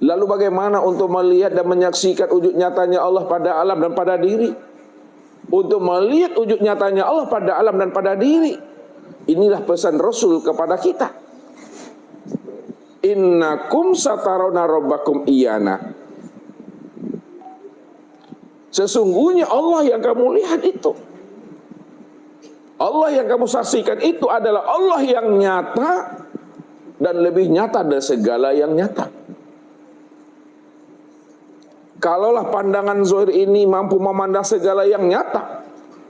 Lalu bagaimana untuk melihat dan menyaksikan wujud nyatanya Allah pada alam dan pada diri? Untuk melihat wujud nyatanya Allah pada alam dan pada diri. Inilah pesan Rasul kepada kita. Innakum satarawna rabbakum iyana. Sesungguhnya Allah yang kamu lihat itu, Allah yang kamu saksikan itu adalah Allah yang nyata dan lebih nyata dari segala yang nyata. Kalaulah pandangan zahir ini mampu memandang segala yang nyata,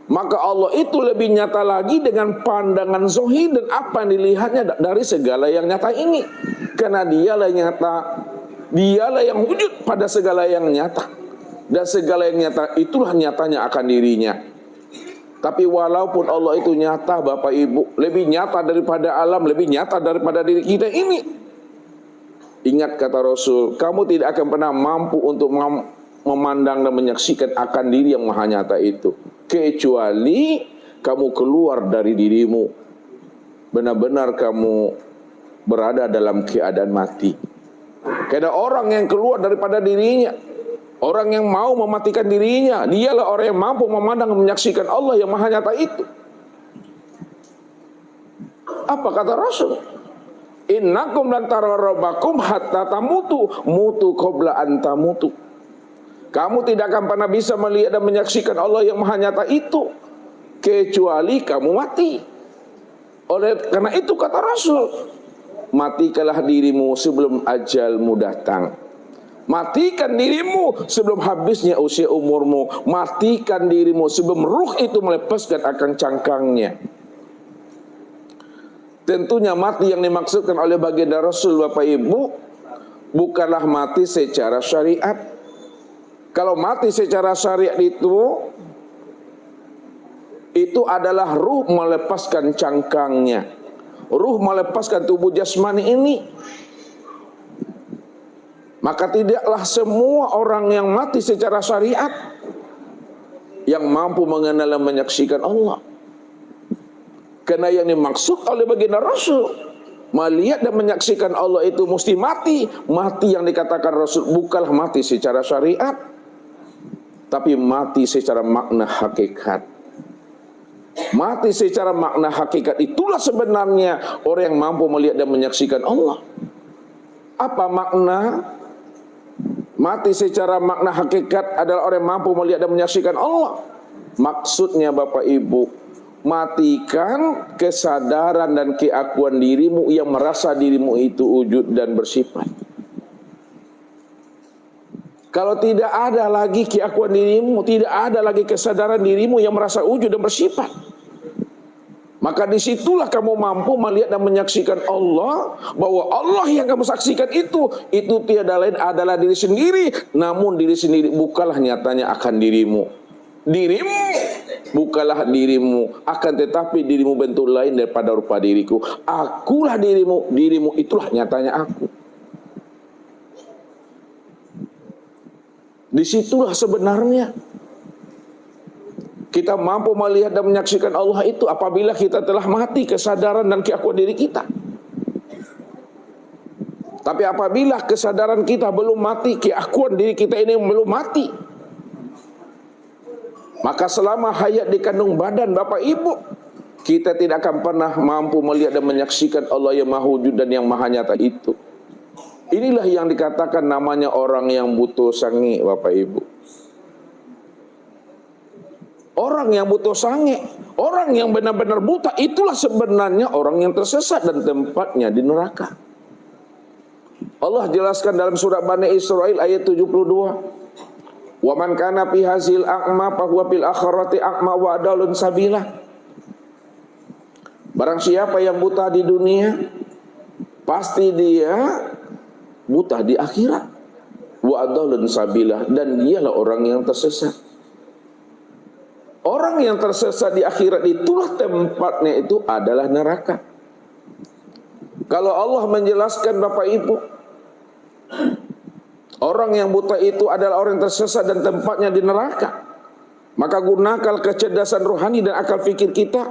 maka Allah itu lebih nyata lagi dengan pandangan zahir dan apa yang dilihatnya dari segala yang nyata ini. Karena dialah yang nyata, dialah yang wujud pada segala yang nyata. Dan segala yang nyata itulah nyatanya akan dirinya. Tapi walaupun Allah itu nyata Bapak Ibu, lebih nyata daripada alam, lebih nyata daripada diri kita ini. Ingat kata Rasul, kamu tidak akan pernah mampu untuk memandang dan menyaksikan akan diri yang maha nyata itu, kecuali kamu keluar dari dirimu, benar-benar kamu berada dalam keadaan mati. Karena orang yang keluar daripada dirinya, orang yang mau mematikan dirinya, dialah orang yang mampu memandang dan menyaksikan Allah yang maha nyata itu. Apa kata Rasul? Innakum lan tarabbakum hatta tamutu mutu qabla an tamutu. Kamu tidak akan pernah bisa melihat dan menyaksikan Allah yang maha nyata itu kecuali kamu mati. Oleh karena itu kata Rasul, matikanlah dirimu sebelum ajalmu datang. Matikan dirimu sebelum habisnya usia umurmu. Matikan dirimu sebelum ruh itu melepaskan akan cangkangnya. Tentunya mati yang dimaksudkan oleh baginda Rasul Bapak Ibu bukanlah mati secara syariat. Kalau mati secara syariat itu adalah ruh melepaskan cangkangnya, ruh melepaskan tubuh jasmani ini. Maka tidaklah semua orang yang mati secara syariat yang mampu mengenal dan menyaksikan Allah. Karena yang dimaksud oleh baginda Rasul melihat dan menyaksikan Allah itu mesti mati. Mati yang dikatakan Rasul bukanlah mati secara syariat, tapi mati secara makna hakikat. Mati secara makna hakikat itulah sebenarnya orang yang mampu melihat dan menyaksikan Allah. Apa makna mati secara makna hakikat adalah orang yang mampu melihat dan menyaksikan Allah? Maksudnya Bapak Ibu, matikan kesadaran dan keakuan dirimu yang merasa dirimu itu wujud dan bersifat. Kalau tidak ada lagi keakuan dirimu, tidak ada lagi kesadaran dirimu yang merasa wujud dan bersifat, maka disitulah kamu mampu melihat dan menyaksikan Allah, bahwa Allah yang kamu saksikan itu tiada lain adalah diri sendiri. Namun diri sendiri bukanlah nyatanya akan dirimu. Dirimu bukanlah dirimu, akan tetapi dirimu bentuk lain daripada rupa diriku. Akulah dirimu, dirimu itulah nyatanya aku. Disitulah sebenarnya kita mampu melihat dan menyaksikan Allah itu apabila kita telah mati kesadaran dan keakuan diri kita. Tapi apabila kesadaran kita belum mati, keakuan diri kita ini belum mati, maka selama hayat di kandung badan Bapak Ibu, kita tidak akan pernah mampu melihat dan menyaksikan Allah yang maha wujud dan yang maha nyata itu. Inilah yang dikatakan namanya orang yang butuh sange Bapak Ibu. Orang yang butuh sange, orang yang benar-benar buta, itulah sebenarnya orang yang tersesat dan tempatnya di neraka. Allah jelaskan dalam surat Bani Israil ayat 72. Wa man kana fi hazil a'ma fa huwa fil akhirati a'ma wa adalun sabila. Barang siapa yang buta di dunia, pasti dia buta di akhirat. Wa adalun sabila, dan dialah orang yang tersesat. Orang yang tersesat di akhirat itulah tempatnya itu adalah neraka. Kalau Allah menjelaskan Bapak Ibu, orang yang buta itu adalah orang yang tersesat dan tempatnya di neraka, maka gunakan kecerdasan rohani dan akal fikir kita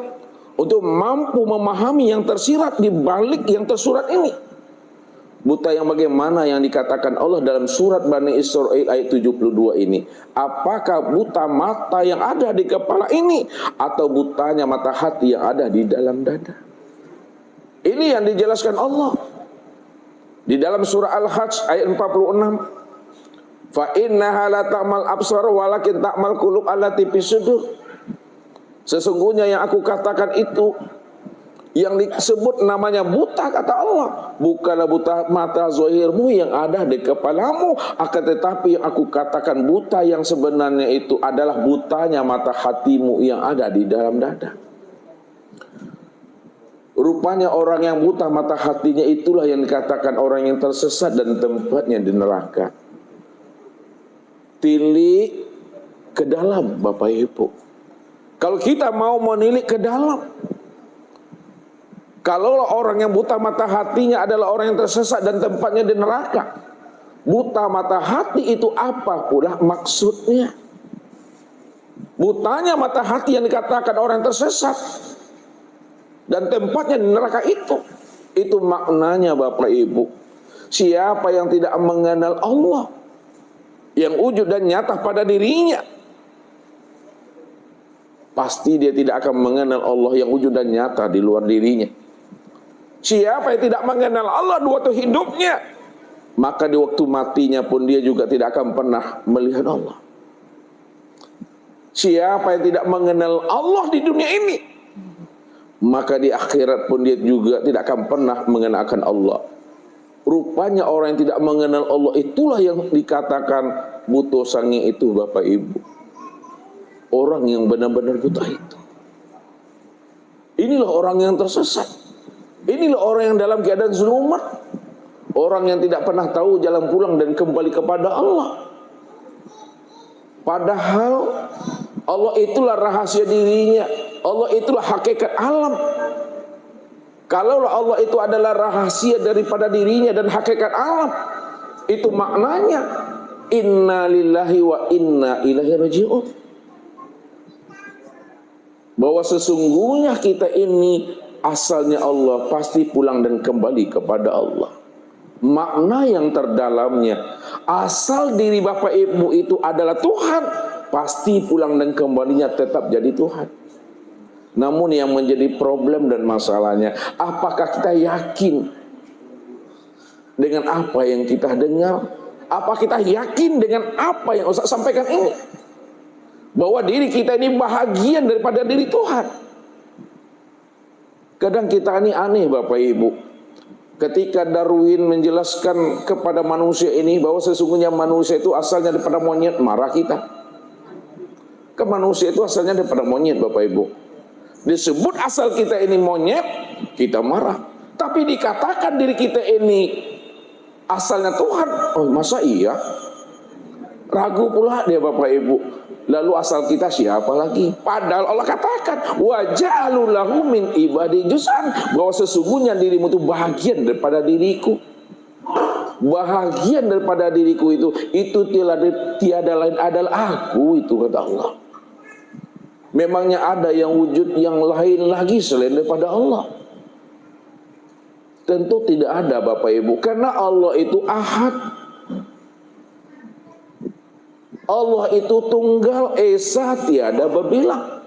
untuk mampu memahami yang tersirat di balik yang tersurat ini. Buta yang bagaimana yang dikatakan Allah dalam surat Bani Israil ayat 72 ini? Apakah buta mata yang ada di kepala ini, atau butanya mata hati yang ada di dalam dada? Ini yang dijelaskan Allah di dalam surah Al-Hajj ayat 46. Fa innaha la ta'mal absar walakin ta'mal qulub allati fis sudur. Sesungguhnya yang aku katakan itu, yang disebut namanya buta, kata Allah, bukanlah buta mata zahirmu yang ada di kepalamu, akan tetapi yang aku katakan buta yang sebenarnya itu adalah butanya mata hatimu yang ada di dalam dada. Rupanya orang yang buta mata hatinya itulah yang dikatakan orang yang tersesat dan tempatnya di neraka. Tilik ke dalam, Bapak Ibu. Kalau kita mau menilik ke dalam, kalau orang yang buta mata hatinya adalah orang yang tersesat dan tempatnya di neraka, buta mata hati itu apa pula maksudnya? Butanya mata hati yang dikatakan orang tersesat dan tempatnya di neraka itu maknanya, Bapak Ibu, siapa yang tidak mengenal Allah yang wujud dan nyata pada dirinya, pasti dia tidak akan mengenal Allah yang wujud dan nyata di luar dirinya. Siapa yang tidak mengenal Allah di waktu hidupnya, maka di waktu matinya pun dia juga tidak akan pernah melihat Allah. Siapa yang tidak mengenal Allah di dunia ini, maka di akhirat pun dia juga tidak akan pernah mengenalkan Allah. Rupanya orang yang tidak mengenal Allah itulah yang dikatakan buta sangi itu, Bapak Ibu. Orang yang benar-benar buta itu. Inilah orang yang tersesat. Inilah orang yang dalam keadaan zulumat. Orang yang tidak pernah tahu jalan pulang dan kembali kepada Allah. Padahal Allah itulah rahasia dirinya. Allah itulah hakikat alam. Kalau Allah itu adalah rahasia daripada dirinya dan hakikat alam, itu maknanya inna lillahi wa inna ilaihi raji'un. Bahwa sesungguhnya kita ini asalnya Allah, pasti pulang dan kembali kepada Allah. Makna yang terdalamnya, asal diri Bapak Ibu itu adalah Tuhan, pasti pulang dan kembalinya tetap jadi Tuhan. Namun yang menjadi problem dan masalahnya, apakah kita yakin dengan apa yang kita dengar? Apa kita yakin dengan apa yang Ustaz sampaikan ini? Bahwa diri kita ini bahagian daripada diri Tuhan. Kadang kita ini aneh, Bapak Ibu. Ketika Darwin menjelaskan kepada manusia ini bahwa sesungguhnya manusia itu asalnya daripada monyet, marah kita. Ke manusia itu asalnya daripada monyet, Bapak Ibu. Disebut asal kita ini monyet, kita marah. Tapi dikatakan diri kita ini asalnya Tuhan, oh masa iya? Ragu pula dia, Bapak Ibu. Lalu asal kita siapa lagi? Padahal Allah katakan wa ja'alu lahu min ibadi juz'an, bahwa sesungguhnya dirimu itu bahagian daripada diriku. Bahagian daripada diriku itu tiada lain adalah aku, itu kata Allah. Memangnya ada yang wujud yang lain lagi selain daripada Allah? Tentu tidak ada, Bapak Ibu, karena Allah itu ahad. Allah itu tunggal, esa, tiada berbilang.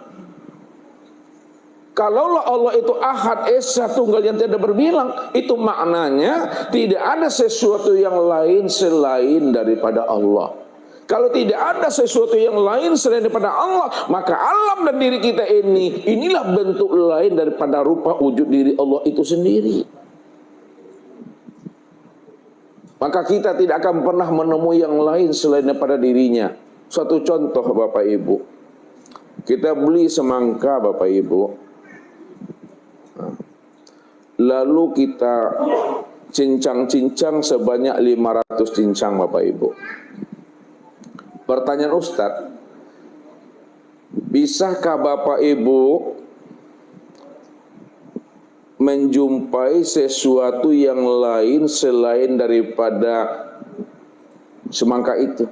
Kalau Allah itu ahad, esa, tunggal yang tiada berbilang, itu maknanya tidak ada sesuatu yang lain selain daripada Allah. Kalau tidak ada sesuatu yang lain selain daripada Allah, maka alam dan diri kita inilah bentuk lain daripada rupa wujud diri Allah itu sendiri. Maka kita tidak akan pernah menemui yang lain selain daripada dirinya. Suatu contoh, Bapak Ibu. Kita beli semangka, Bapak Ibu. Lalu kita cincang-cincang sebanyak 500 cincang, Bapak Ibu. Pertanyaan Ustadz, bisakah Bapak Ibu menjumpai sesuatu yang lain selain daripada semangka itu?